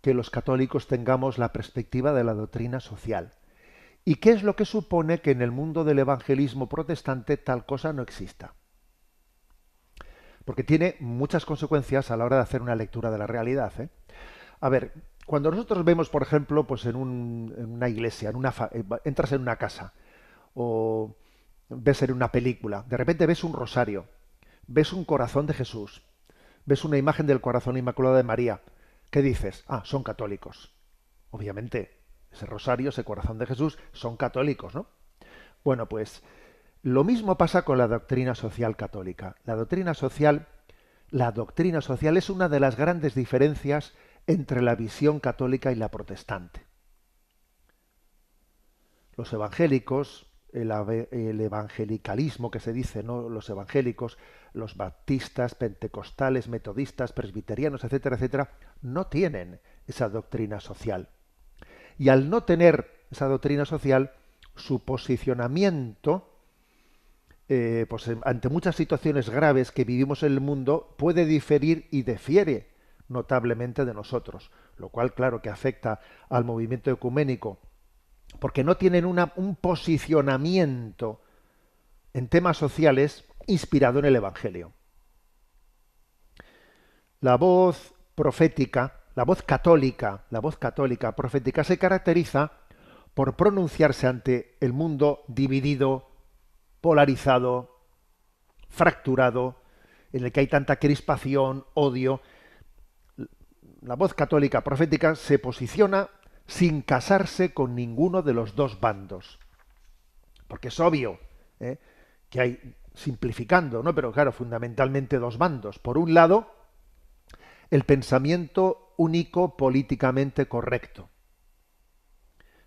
que los católicos tengamos la perspectiva de la doctrina social. ¿Y qué es lo que supone que en el mundo del evangelismo protestante tal cosa no exista? Porque tiene muchas consecuencias a la hora de hacer una lectura de la realidad, ¿eh? A ver, cuando nosotros vemos, por ejemplo, pues en una iglesia, entras en una casa o ves en una película, de repente ves un rosario, ves un corazón de Jesús, ves una imagen del corazón inmaculado de María, ¿qué dices? Ah, son católicos. Obviamente, ese rosario, ese corazón de Jesús, son católicos, ¿no? Bueno, pues lo mismo pasa con la doctrina social católica. La doctrina social es una de las grandes diferencias entre la visión católica y la protestante. Los evangélicos, el evangelicalismo que se dice, ¿no? Los evangélicos, los baptistas, pentecostales, metodistas, presbiterianos, etcétera, etcétera, no tienen esa doctrina social. Y al no tener esa doctrina social, su posicionamiento, pues ante muchas situaciones graves que vivimos en el mundo, puede diferir y difiere notablemente de nosotros, lo cual, claro, que afecta al movimiento ecuménico, porque no tienen un posicionamiento en temas sociales inspirado en el Evangelio. La voz profética, la voz católica profética se caracteriza por pronunciarse ante el mundo dividido, polarizado, fracturado, en el que hay tanta crispación, odio. La voz católica profética se posiciona sin casarse con ninguno de los dos bandos. Porque es obvio, ¿eh?, que hay, simplificando, ¿no? Pero claro, fundamentalmente dos bandos. Por un lado, el pensamiento único políticamente correcto,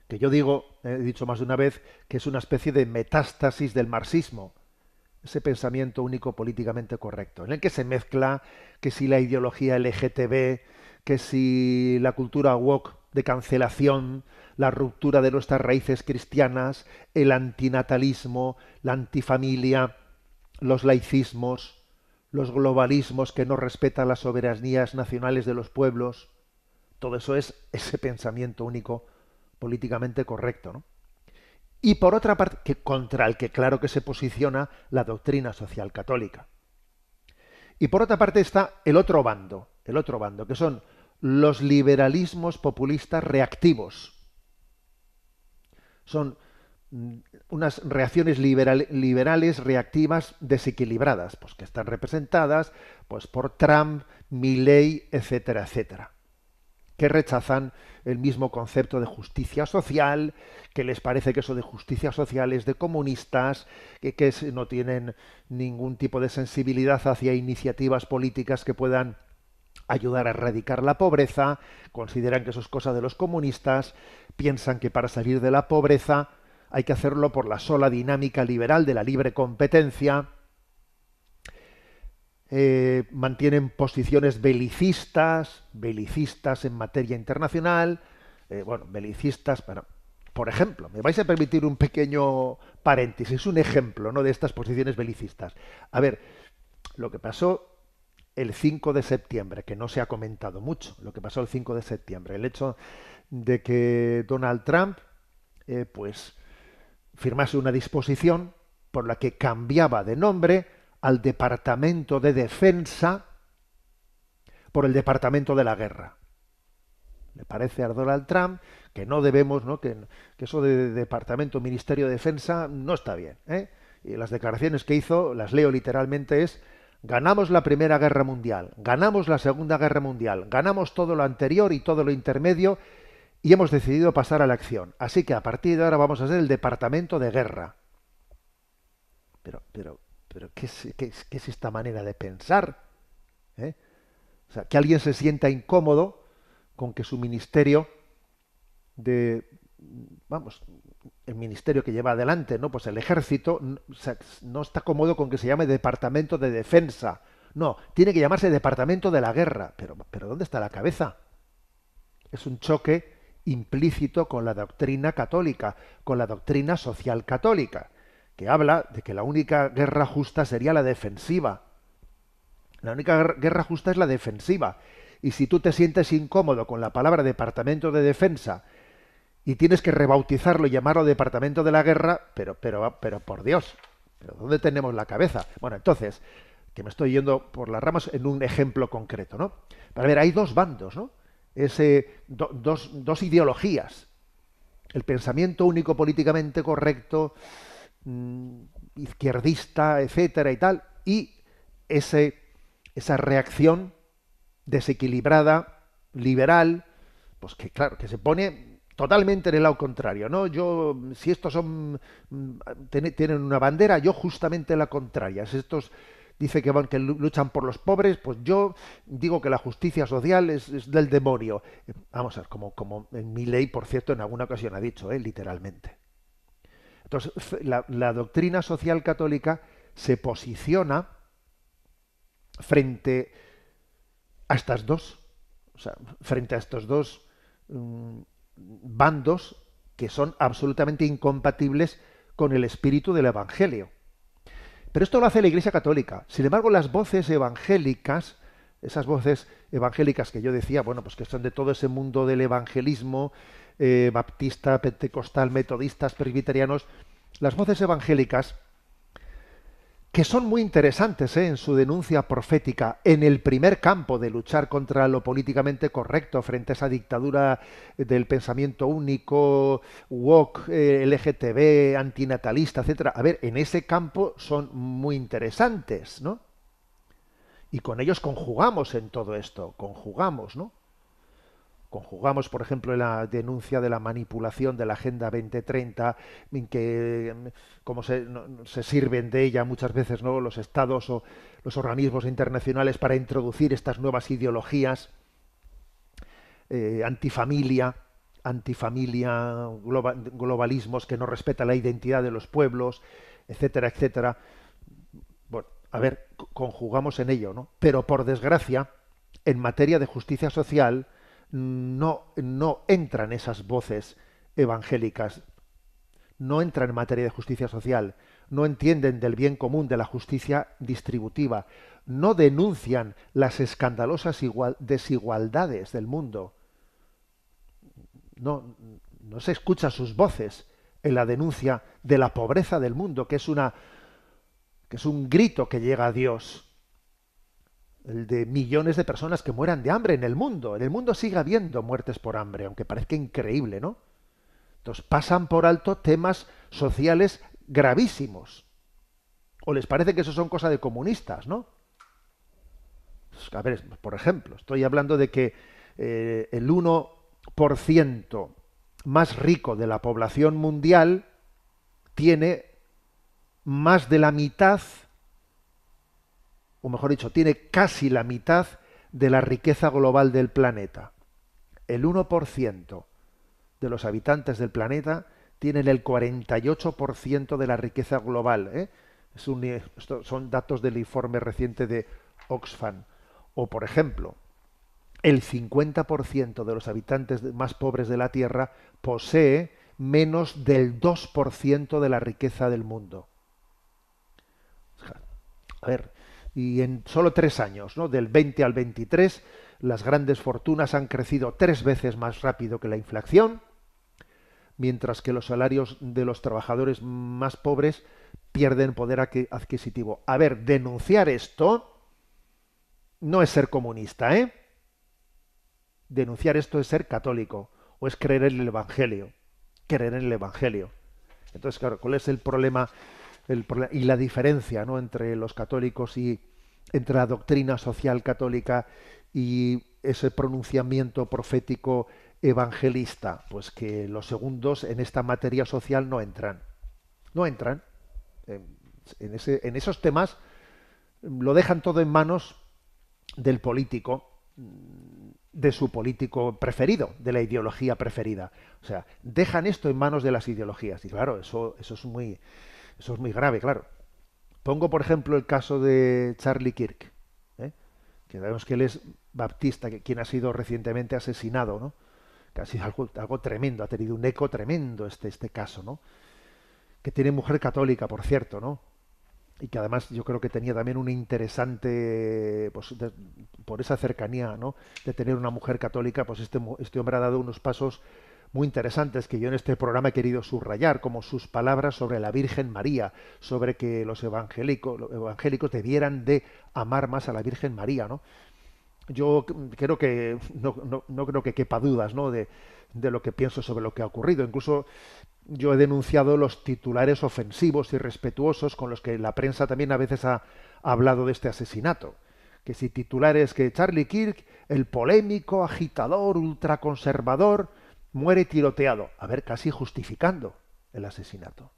que yo digo, he dicho más de una vez, que es una especie de metástasis del marxismo, ese pensamiento único políticamente correcto, en el que se mezcla que si la ideología LGTB, que si la cultura woke de cancelación, la ruptura de nuestras raíces cristianas, el antinatalismo, la antifamilia, los laicismos, los globalismos que no respetan las soberanías nacionales de los pueblos. Todo eso es ese pensamiento único políticamente correcto, ¿no? Y por otra parte, que contra el que claro que se posiciona la doctrina social católica. Y por otra parte está el otro bando, que son los liberalismos populistas reactivos. Son unas reacciones liberales reactivas desequilibradas, pues que están representadas pues por Trump, Milei, etcétera, etcétera, que rechazan el mismo concepto de justicia social, que les parece que eso de justicia social es de comunistas, que no tienen ningún tipo de sensibilidad hacia iniciativas políticas que puedan ayudar a erradicar la pobreza, consideran que eso es cosa de los comunistas, piensan que para salir de la pobreza hay que hacerlo por la sola dinámica liberal de la libre competencia, mantienen posiciones belicistas en materia internacional, bueno, belicistas, pero, por ejemplo, me vais a permitir un pequeño paréntesis, un ejemplo, ¿no?, de estas posiciones belicistas. A ver, lo que pasó el 5 de septiembre, que no se ha comentado mucho, lo que pasó el 5 de septiembre, el hecho de que Donald Trump, pues, firmase una disposición por la que cambiaba de nombre al Departamento de Defensa por el Departamento de la Guerra. Le parece a Donald Trump que no debemos, ¿no?, que eso de Departamento, Ministerio de Defensa no está bien, ¿eh? Y las declaraciones que hizo, las leo literalmente, es: ganamos la Primera Guerra Mundial, ganamos la Segunda Guerra Mundial, ganamos todo lo anterior y todo lo intermedio y hemos decidido pasar a la acción. Así que a partir de ahora vamos a ser el Departamento de Guerra. Pero ¿qué es esta manera de pensar? ¿Eh? O sea, que alguien se sienta incómodo con que su ministerio de, vamos, el ministerio que lleva adelante, ¿no?, pues el ejército, o sea, no está cómodo con que se llame Departamento de Defensa. No, tiene que llamarse Departamento de la Guerra. Pero ¿dónde está la cabeza? Es un choque implícito con la doctrina católica, con la doctrina social católica, que habla de que la única guerra justa sería la defensiva. La única guerra justa es la defensiva. Y si tú te sientes incómodo con la palabra Departamento de Defensa y tienes que rebautizarlo y llamarlo Departamento de la Guerra, pero por Dios, ¿pero dónde tenemos la cabeza? Bueno, entonces, que me estoy yendo por las ramas en un ejemplo concreto, ¿no? Para ver, hay dos bandos, ¿no? Dos ideologías. El pensamiento único políticamente correcto, izquierdista, etcétera y tal, y esa reacción desequilibrada, liberal, pues que claro, que se pone totalmente en el lado contrario, ¿no? Yo, si estos son tienen una bandera, yo justamente la contraria. Si estos dice que luchan por los pobres, pues yo digo que la justicia social es del demonio. Vamos a ver, como en mi ley, por cierto, en alguna ocasión ha dicho, literalmente. Entonces, la doctrina social católica se posiciona frente a estas dos, o sea, frente a estos dos bandos que son absolutamente incompatibles con el espíritu del Evangelio. Pero esto lo hace la Iglesia Católica. Sin embargo, las voces evangélicas, esas voces evangélicas que yo decía, bueno, pues que son de todo ese mundo del evangelismo, baptista, pentecostal, metodistas, presbiterianos, las voces evangélicas, que son muy interesantes en su denuncia profética en el primer campo de luchar contra lo políticamente correcto frente a esa dictadura del pensamiento único, woke, LGTB, antinatalista, etcétera. A ver, en ese campo son muy interesantes, ¿no? Y con ellos conjugamos en todo esto, conjugamos, ¿no? Conjugamos, por ejemplo, en la denuncia de la manipulación de la Agenda 2030, en que como se sirven de ella muchas veces, ¿no?, los estados o los organismos internacionales para introducir estas nuevas ideologías, antifamilia, globalismos que no respetan la identidad de los pueblos, etcétera, etcétera. Bueno, a ver, conjugamos en ello, ¿no? Pero por desgracia, en materia de justicia social, no entran esas voces evangélicas, no entran en materia de justicia social, no entienden del bien común, de la justicia distributiva, no denuncian las escandalosas desigualdades del mundo, no se escucha sus voces en la denuncia de la pobreza del mundo, que es un grito que llega a Dios. El de millones de personas que mueran de hambre en el mundo. En el mundo sigue habiendo muertes por hambre, aunque parezca increíble, ¿no? Entonces pasan por alto temas sociales gravísimos. ¿O les parece que eso son cosas de comunistas, no? Pues, a ver, por ejemplo, estoy hablando de que el 1% más rico de la población mundial tiene más de la mitad, o mejor dicho, tiene casi la mitad de la riqueza global del planeta. El 1% de los habitantes del planeta tienen el 48% de la riqueza global. Estos son datos del informe reciente de Oxfam. O, por ejemplo, el 50% de los habitantes más pobres de la Tierra posee menos del 2% de la riqueza del mundo. A ver, y en solo 3 años, ¿no?, del 20 al 23, las grandes fortunas han crecido 3 veces más rápido que la inflación, mientras que los salarios de los trabajadores más pobres pierden poder adquisitivo. A ver, denunciar esto no es ser comunista, ¿eh? Denunciar esto es ser católico, o es creer en el Evangelio. Creer en el Evangelio. Entonces, claro, ¿cuál es el problema y la diferencia, ¿no?, entre los católicos y entre la doctrina social católica y ese pronunciamiento profético evangelista? Pues que los segundos en esta materia social no entran. No entran. En esos temas lo dejan todo en manos del político, de su político preferido, de la ideología preferida. O sea, dejan esto en manos de las ideologías. Y claro, eso es muy grave, claro. Pongo, por ejemplo, el caso de Charlie Kirk, que sabemos que él es baptista, quien ha sido recientemente asesinado, ¿no? Que ha sido algo tremendo, ha tenido un eco tremendo este caso, ¿no? Que tiene mujer católica, por cierto, ¿no? y que además yo creo que tenía también un interesante, pues, por esa cercanía, ¿no? De tener una mujer católica, pues este hombre ha dado unos pasos muy interesantes que yo en este programa he querido subrayar, como sus palabras sobre la Virgen María, sobre que los evangélicos debieran de amar más a la Virgen María, ¿no? Yo creo que no creo que quepa dudas, ¿no? De lo que pienso sobre lo que ha ocurrido. Incluso yo he denunciado los titulares ofensivos y respetuosos con los que la prensa también a veces ha hablado de este asesinato. Que si titulares que Charlie Kirk, el polémico, agitador, ultraconservador, muere tiroteado. A ver, casi justificando el asesinato.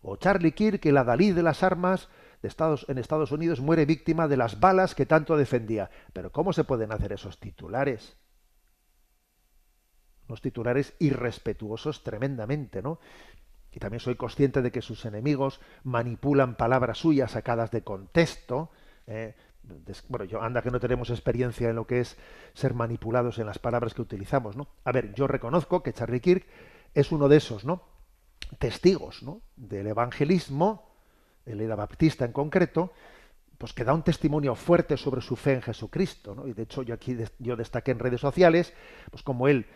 O Charlie Kirk, el adalid de las armas en Estados Unidos, muere víctima de las balas que tanto defendía. Pero ¿cómo se pueden hacer esos titulares? Unos titulares irrespetuosos tremendamente, ¿no? Y también soy consciente de que sus enemigos manipulan palabras suyas sacadas de contexto. Bueno, yo anda que no tenemos experiencia en lo que es ser manipulados en las palabras que utilizamos, ¿no? A ver, yo reconozco que Charlie Kirk es uno de esos, ¿no? Testigos, ¿no? Del evangelismo, él era baptista en concreto, pues que da un testimonio fuerte sobre su fe en Jesucristo, ¿no? Y de hecho yo destaqué en redes sociales, pues como él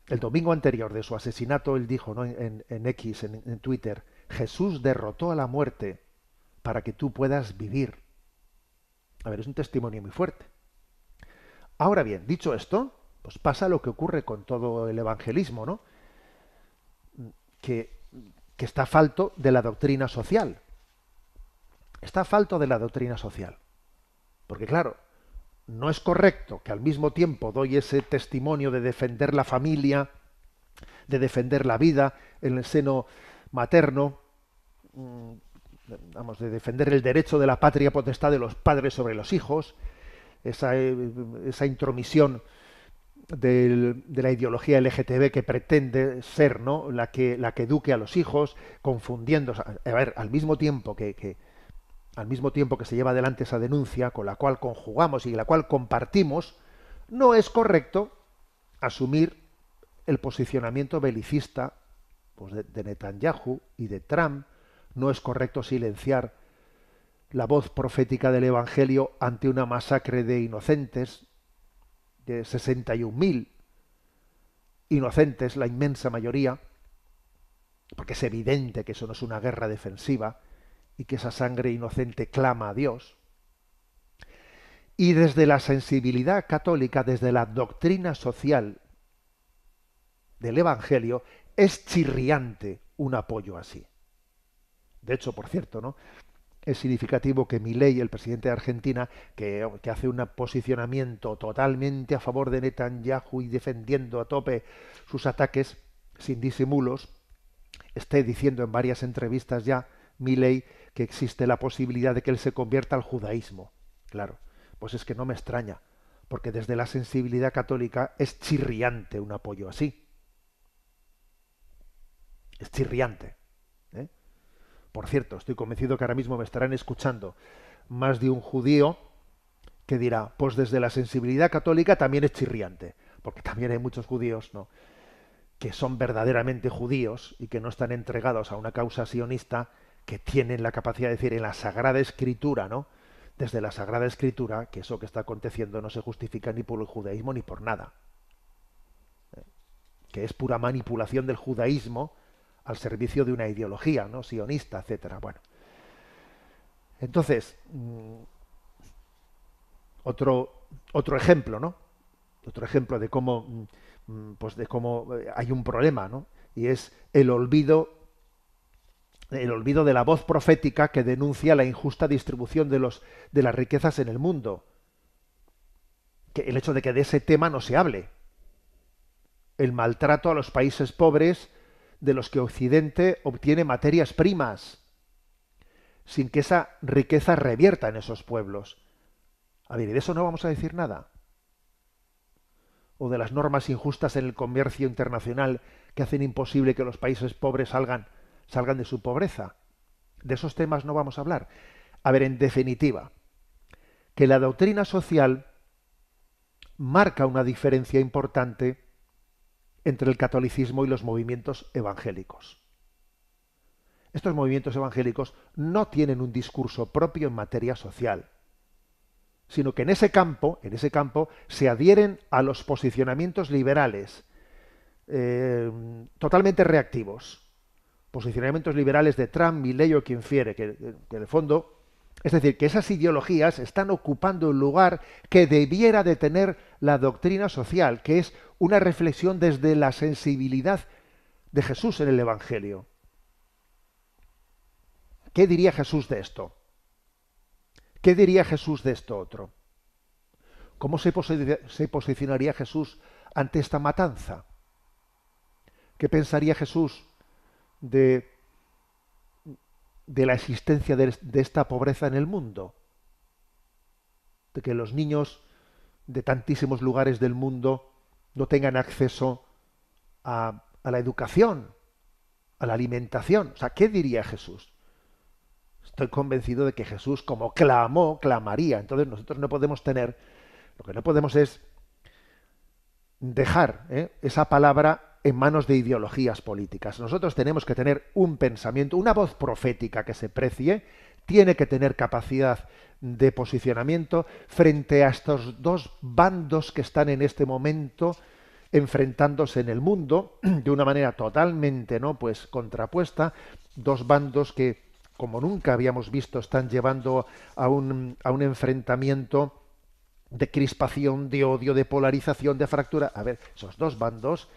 el domingo anterior de su asesinato, él dijo, ¿no? En X, en Twitter, Jesús derrotó a la muerte para que tú puedas vivir. A ver, es un testimonio muy fuerte. Ahora bien, dicho esto, pues pasa lo que ocurre con todo el evangelismo, ¿no? Que, que está falto de la doctrina social. Está falto de la doctrina social. Porque claro, no es correcto que al mismo tiempo doy ese testimonio de defender la familia, de defender la vida en el seno materno, mm, vamos, de defender el derecho de la patria potestad de los padres sobre los hijos, esa intromisión de la ideología LGTB que pretende ser, ¿no? la que eduque a los hijos, confundiendo, a ver, al mismo tiempo que se lleva adelante esa denuncia con la cual conjugamos y la cual compartimos, no es correcto asumir el posicionamiento belicista, pues, de Netanyahu y de Trump. No es correcto silenciar la voz profética del Evangelio ante una masacre de inocentes, de 61.000 inocentes, la inmensa mayoría, porque es evidente que eso no es una guerra defensiva y que esa sangre inocente clama a Dios. Y desde la sensibilidad católica, desde la doctrina social del Evangelio, es chirriante un apoyo así. De hecho, por cierto, ¿no? Es significativo que Milei, el presidente de Argentina, que hace un posicionamiento totalmente a favor de Netanyahu y defendiendo a tope sus ataques sin disimulos, esté diciendo en varias entrevistas ya, Milei, que existe la posibilidad de que él se convierta al judaísmo. Claro, pues es que no me extraña, porque desde la sensibilidad católica es chirriante un apoyo así. Es chirriante. ¿Eh? Por cierto, estoy convencido que ahora mismo me estarán escuchando más de un judío que dirá, pues desde la sensibilidad católica también es chirriante, porque también hay muchos judíos, ¿no?, que son verdaderamente judíos y que no están entregados a una causa sionista, que tienen la capacidad de decir en la Sagrada Escritura, ¿no? Desde la Sagrada Escritura, que eso que está aconteciendo no se justifica ni por el judaísmo ni por nada. Que es pura manipulación del judaísmo al servicio de una ideología, ¿no?, sionista, etcétera. Bueno, entonces, otro ejemplo, ¿no? Otro ejemplo de cómo, pues de cómo hay un problema, ¿no? Y es el olvido de la voz profética que denuncia la injusta distribución de las riquezas en el mundo. Que el hecho de que de ese tema no se hable. El maltrato a los países pobres de los que Occidente obtiene materias primas, sin que esa riqueza revierta en esos pueblos. A ver, ¿y de eso no vamos a decir nada? O de las normas injustas en el comercio internacional que hacen imposible que los países pobres salgan de su pobreza. De esos temas no vamos a hablar. A ver, en definitiva, que la doctrina social marca una diferencia importante entre el catolicismo y los movimientos evangélicos. Estos movimientos evangélicos no tienen un discurso propio en materia social, sino que en ese campo, se adhieren a los posicionamientos liberales, totalmente reactivos. Posicionamientos liberales de Trump, Milei o quien fiere, que en el fondo, es decir, que esas ideologías están ocupando el lugar que debiera de tener la doctrina social, que es una reflexión desde la sensibilidad de Jesús en el Evangelio. ¿Qué diría Jesús de esto? ¿Qué diría Jesús de esto otro? ¿Cómo se posicionaría Jesús ante esta matanza? ¿Qué pensaría Jesús de, de la existencia de esta pobreza en el mundo? De que los niños de tantísimos lugares del mundo no tengan acceso a la educación, a la alimentación. O sea, ¿qué diría Jesús? Estoy convencido de que Jesús, como clamó, clamaría. Entonces nosotros no podemos tener, lo que no podemos es dejar esa palabra en manos de ideologías políticas. Nosotros tenemos que tener un pensamiento, una voz profética que se precie, tiene que tener capacidad de posicionamiento frente a estos dos bandos que están en este momento enfrentándose en el mundo de una manera totalmente, ¿no?, pues contrapuesta, dos bandos que, como nunca habíamos visto, están llevando a un enfrentamiento de crispación, de odio, de polarización, de fractura. A ver, esos dos bandos,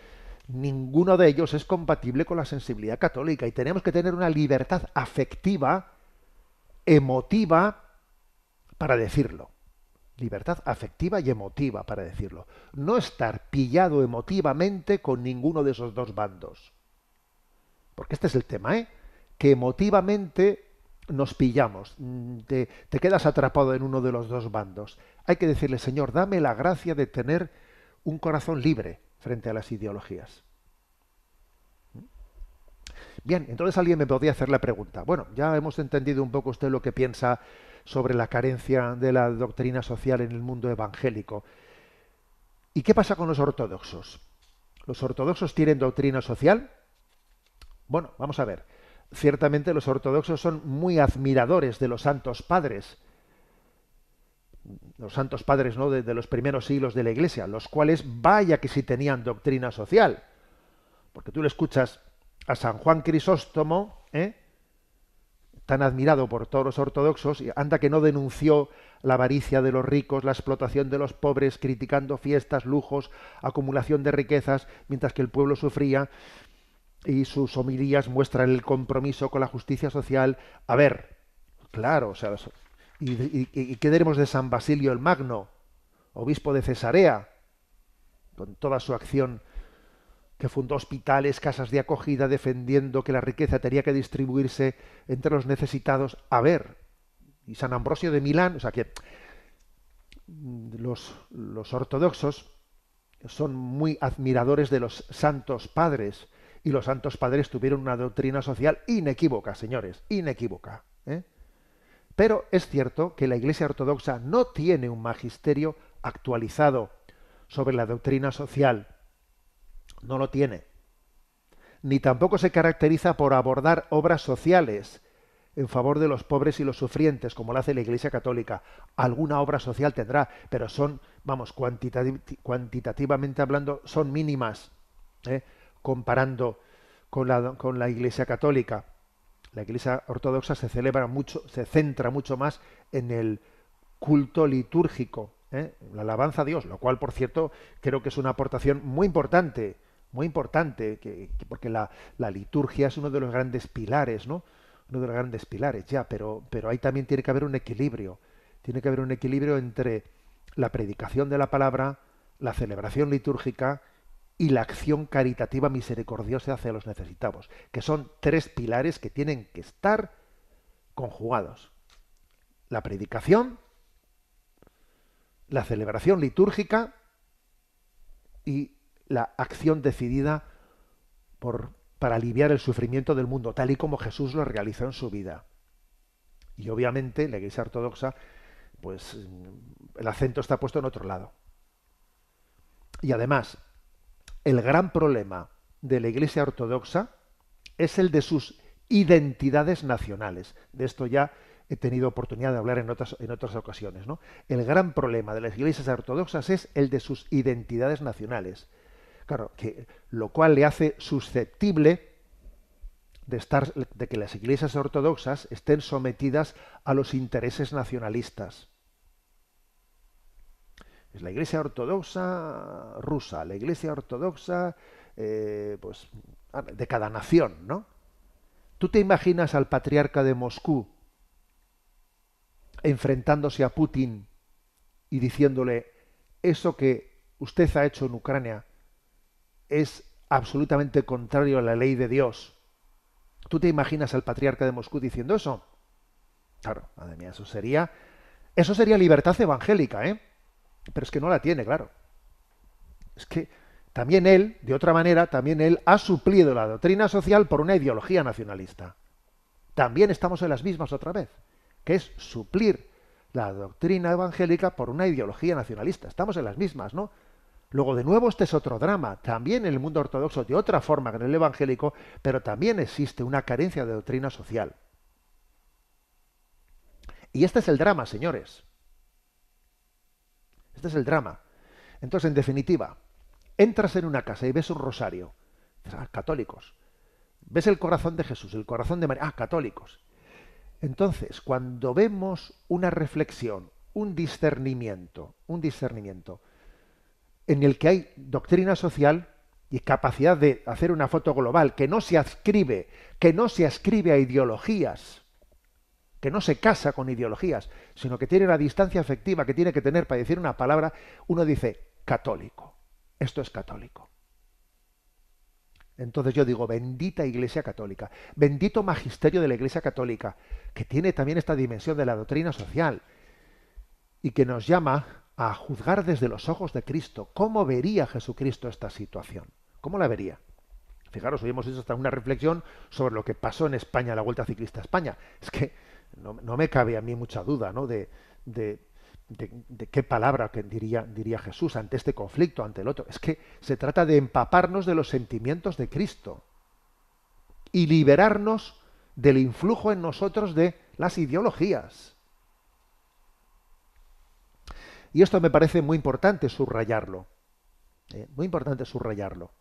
ninguno de ellos es compatible con la sensibilidad católica y tenemos que tener una libertad afectiva, emotiva, para decirlo. Libertad afectiva y emotiva para decirlo. No estar pillado emotivamente con ninguno de esos dos bandos. Porque este es el tema, ¿eh? Que emotivamente nos pillamos. Te quedas atrapado en uno de los dos bandos. Hay que decirle, Señor, dame la gracia de tener un corazón libre frente a las ideologías. Bien, entonces alguien me podría hacer la pregunta. Bueno, ya hemos entendido un poco usted lo que piensa sobre la carencia de la doctrina social en el mundo evangélico. ¿Y qué pasa con los ortodoxos? ¿Los ortodoxos tienen doctrina social? Bueno, vamos a ver. Ciertamente los ortodoxos son muy admiradores de los santos padres, ¿no?, de los primeros siglos de la Iglesia, los cuales vaya que sí tenían doctrina social. Porque tú le escuchas a San Juan Crisóstomo, tan admirado por todos los ortodoxos, y anda que no denunció la avaricia de los ricos, la explotación de los pobres, criticando fiestas, lujos, acumulación de riquezas, mientras que el pueblo sufría, y sus homilías muestran el compromiso con la justicia social. A ver, claro, o sea, ¿y qué diremos de San Basilio el Magno, obispo de Cesarea, con toda su acción, que fundó hospitales, casas de acogida, defendiendo que la riqueza tenía que distribuirse entre los necesitados? A ver, y San Ambrosio de Milán, o sea que los ortodoxos son muy admiradores de los santos padres, y los santos padres tuvieron una doctrina social inequívoca, señores, inequívoca, ¿eh? Pero es cierto que la Iglesia ortodoxa no tiene un magisterio actualizado sobre la doctrina social. No lo tiene. Ni tampoco se caracteriza por abordar obras sociales en favor de los pobres y los sufrientes, como lo hace la Iglesia católica. Alguna obra social tendrá, pero son, vamos, cuantitativamente hablando, son mínimas, comparando con la Iglesia católica. La Iglesia ortodoxa se centra mucho más en el culto litúrgico, la alabanza a Dios, lo cual, por cierto, creo que es una aportación muy importante, porque la liturgia es uno de los grandes pilares, ¿no? Uno de los grandes pilares, ya, pero ahí también tiene que haber un equilibrio. Tiene que haber un equilibrio entre la predicación de la palabra, la celebración litúrgica y la acción caritativa misericordiosa hacia los necesitados, que son tres pilares que tienen que estar conjugados. La predicación, la celebración litúrgica y la acción decidida para aliviar el sufrimiento del mundo, tal y como Jesús lo realizó en su vida. Y obviamente la Iglesia ortodoxa, pues el acento está puesto en otro lado. Y además, el gran problema de la Iglesia ortodoxa es el de sus identidades nacionales. De esto ya he tenido oportunidad de hablar en otras ocasiones, ¿no? El gran problema de las iglesias ortodoxas es el de sus identidades nacionales. Claro, lo cual le hace susceptible de que las iglesias ortodoxas estén sometidas a los intereses nacionalistas. Es la iglesia ortodoxa rusa, la iglesia ortodoxa pues, de cada nación, ¿no? ¿Tú te imaginas al patriarca de Moscú enfrentándose a Putin y diciéndole: eso que usted ha hecho en Ucrania es absolutamente contrario a la ley de Dios? ¿Tú te imaginas al patriarca de Moscú diciendo eso? Claro, madre mía, eso sería libertad evangélica, ¿eh? Pero es que no la tiene, claro. Es que también él, de otra manera, también él ha suplido la doctrina social por una ideología nacionalista. También estamos en las mismas otra vez, que es suplir la doctrina evangélica por una ideología nacionalista. Estamos en las mismas, ¿no? Luego, de nuevo, este es otro drama. También en el mundo ortodoxo, de otra forma que en el evangélico, pero también existe una carencia de doctrina social. Y este es el drama, señores. Este es el drama. Entonces, en definitiva, entras en una casa y ves un rosario. Católicos. Ves el corazón de Jesús, el corazón de María. Católicos. Entonces, cuando vemos una reflexión, un discernimiento, en el que hay doctrina social y capacidad de hacer una foto global que no se adscribe a ideologías, que no se casa con ideologías, sino que tiene la distancia afectiva que tiene que tener para decir una palabra, uno dice católico. Esto es católico. Entonces yo digo, bendita Iglesia Católica, bendito magisterio de la Iglesia Católica, que tiene también esta dimensión de la doctrina social y que nos llama a juzgar desde los ojos de Cristo. ¿Cómo vería Jesucristo esta situación? ¿Cómo la vería? Fijaros, hoy hemos hecho hasta una reflexión sobre lo que pasó en España, la Vuelta Ciclista a España. Es que no me cabe a mí mucha duda, ¿no? de qué palabra que diría Jesús ante este conflicto, ante el otro. Es que se trata de empaparnos de los sentimientos de Cristo y liberarnos del influjo en nosotros de las ideologías. Y esto me parece muy importante subrayarlo. Muy importante subrayarlo.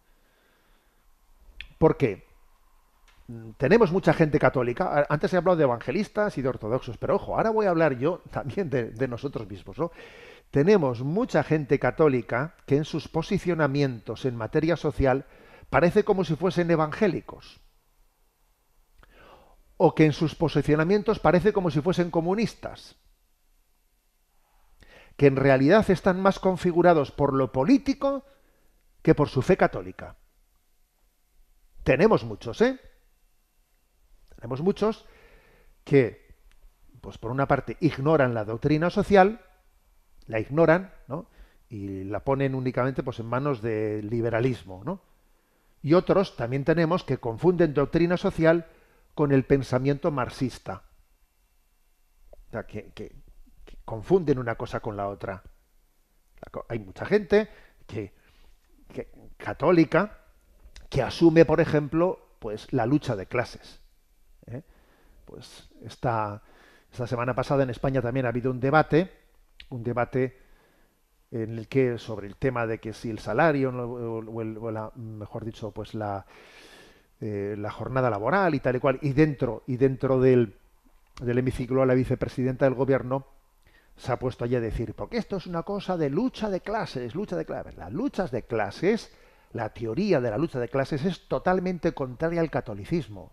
¿Por qué? Tenemos mucha gente católica. Antes he hablado de evangelistas y de ortodoxos, pero ojo, ahora voy a hablar yo también de nosotros mismos, ¿no? Tenemos mucha gente católica que en sus posicionamientos en materia social parece como si fuesen evangélicos. O que en sus posicionamientos parece como si fuesen comunistas. Que en realidad están más configurados por lo político que por su fe católica. Tenemos muchos, ¿eh? Tenemos muchos que, pues por una parte, ignoran la doctrina social, la ignoran, ¿no? Y la ponen únicamente pues en manos del liberalismo, ¿no? Y otros también tenemos que confunden doctrina social con el pensamiento marxista. O sea, que confunden una cosa con la otra. Hay mucha gente que católica que asume, por ejemplo, pues la lucha de clases. Pues esta semana pasada en España también ha habido un debate en el que sobre el tema de que si el salario mejor dicho, pues la jornada laboral y tal y cual, y dentro del hemiciclo la vicepresidenta del gobierno se ha puesto allí a decir, porque esto es una cosa de lucha de clases. Las luchas de clases, la teoría de la lucha de clases es totalmente contraria al catolicismo.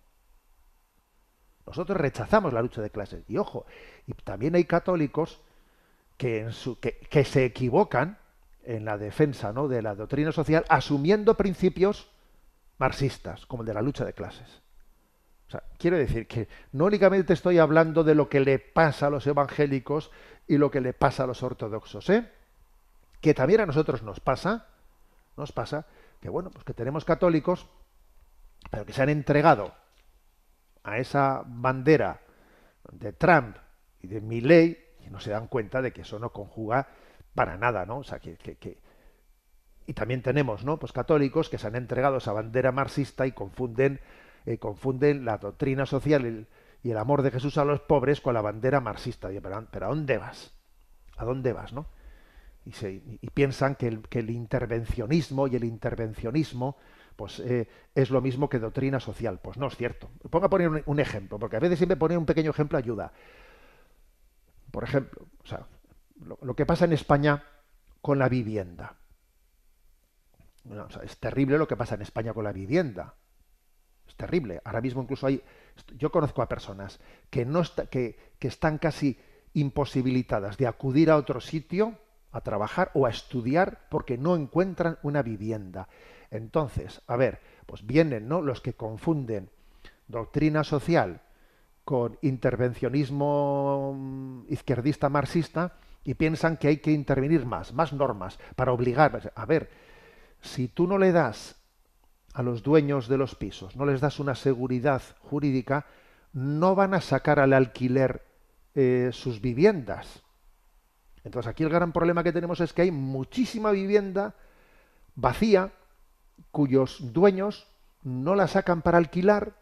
Nosotros rechazamos la lucha de clases. Y ojo, y también hay católicos que se equivocan en la defensa, ¿no?, de la doctrina social, asumiendo principios marxistas, como el de la lucha de clases. O sea, quiero decir que no únicamente estoy hablando de lo que le pasa a los evangélicos y lo que le pasa a los ortodoxos, que también a nosotros nos pasa que, bueno, pues que tenemos católicos, pero que se han entregado a esa bandera de Trump y de Milei y no se dan cuenta de que eso no conjuga para nada, ¿no? O sea, y también tenemos, ¿no?, pues católicos que se han entregado a esa bandera marxista y confunden confunden la doctrina social y el amor de Jesús a los pobres con la bandera marxista. Digo, pero ¿a dónde vas? ¿A dónde vas, no? Y piensan que el intervencionismo y el intervencionismo pues es lo mismo que doctrina social. Pues no es cierto. Pongo a poner un ejemplo, porque a veces siempre poner un pequeño ejemplo ayuda. Por ejemplo, o sea, lo que pasa en España con la vivienda. Bueno, o sea, es terrible lo que pasa en España con la vivienda. Es terrible. Ahora mismo incluso yo conozco a personas que están casi imposibilitadas de acudir a otro sitio a trabajar o a estudiar porque no encuentran una vivienda. Entonces, a ver, pues vienen, ¿no?, los que confunden doctrina social con intervencionismo izquierdista marxista y piensan que hay que intervenir más normas para obligar. A ver, si tú no le das a los dueños de los pisos, no les das una seguridad jurídica, no van a sacar al alquiler sus viviendas. Entonces aquí el gran problema que tenemos es que hay muchísima vivienda vacía cuyos dueños no la sacan para alquilar,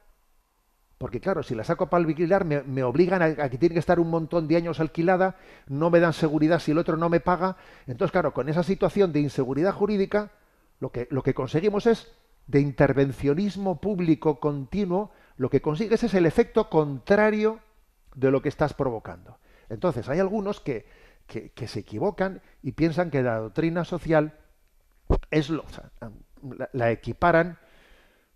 porque claro, si la saco para alquilar me obligan a que tiene que estar un montón de años alquilada, no me dan seguridad si el otro no me paga. Entonces claro, con esa situación de inseguridad jurídica, lo que conseguimos es, de intervencionismo público continuo, lo que consigues es el efecto contrario de lo que estás provocando. Entonces hay algunos que se equivocan y piensan que la doctrina social o sea, la equiparan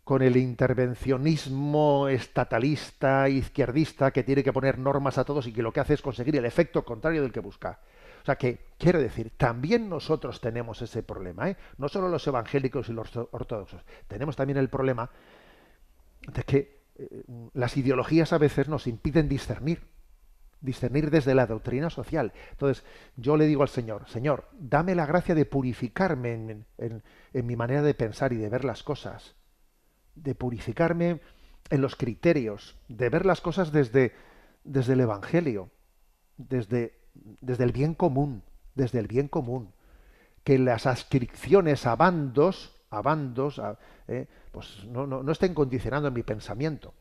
con el intervencionismo estatalista, izquierdista, que tiene que poner normas a todos y que lo que hace es conseguir el efecto contrario del que busca. O sea que, quiero decir, también nosotros tenemos ese problema, ¿eh? No solo los evangélicos y los ortodoxos, tenemos también el problema de que las ideologías a veces nos impiden discernir desde la doctrina social. Entonces, yo le digo al Señor, Señor, dame la gracia de purificarme en mi manera de pensar y de ver las cosas, de purificarme en los criterios, de ver las cosas desde el Evangelio, desde el bien común, que las adscripciones a bandos, pues no estén condicionando mi pensamiento.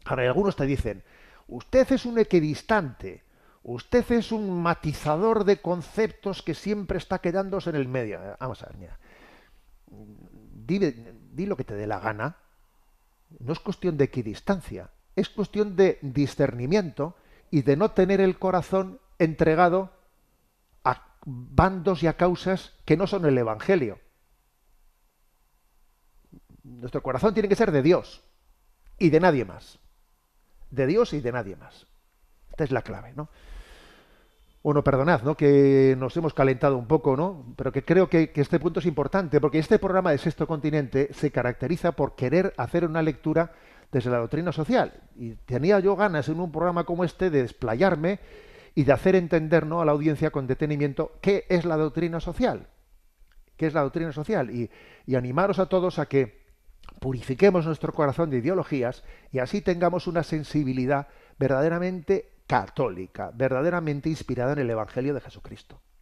Ahora, algunos te dicen, usted es un equidistante, usted es un matizador de conceptos que siempre está quedándose en el medio. Vamos a ver, mira, di lo que te dé la gana. No es cuestión de equidistancia, es cuestión de discernimiento y de no tener el corazón entregado a bandos y a causas que no son el Evangelio. Nuestro corazón tiene que ser de Dios y de nadie más. De Dios y de nadie más. Esta es la clave, ¿no? Bueno, perdonad, ¿no?, que nos hemos calentado un poco, ¿no? Pero que creo que este punto es importante, porque este programa de Sexto Continente se caracteriza por querer hacer una lectura desde la doctrina social. Y tenía yo ganas en un programa como este de desplayarme y de hacer entender, ¿no?, a la audiencia con detenimiento qué es la doctrina social. ¿Qué es la doctrina social? Y animaros a todos a que purifiquemos nuestro corazón de ideologías y así tengamos una sensibilidad verdaderamente católica, verdaderamente inspirada en el Evangelio de Jesucristo.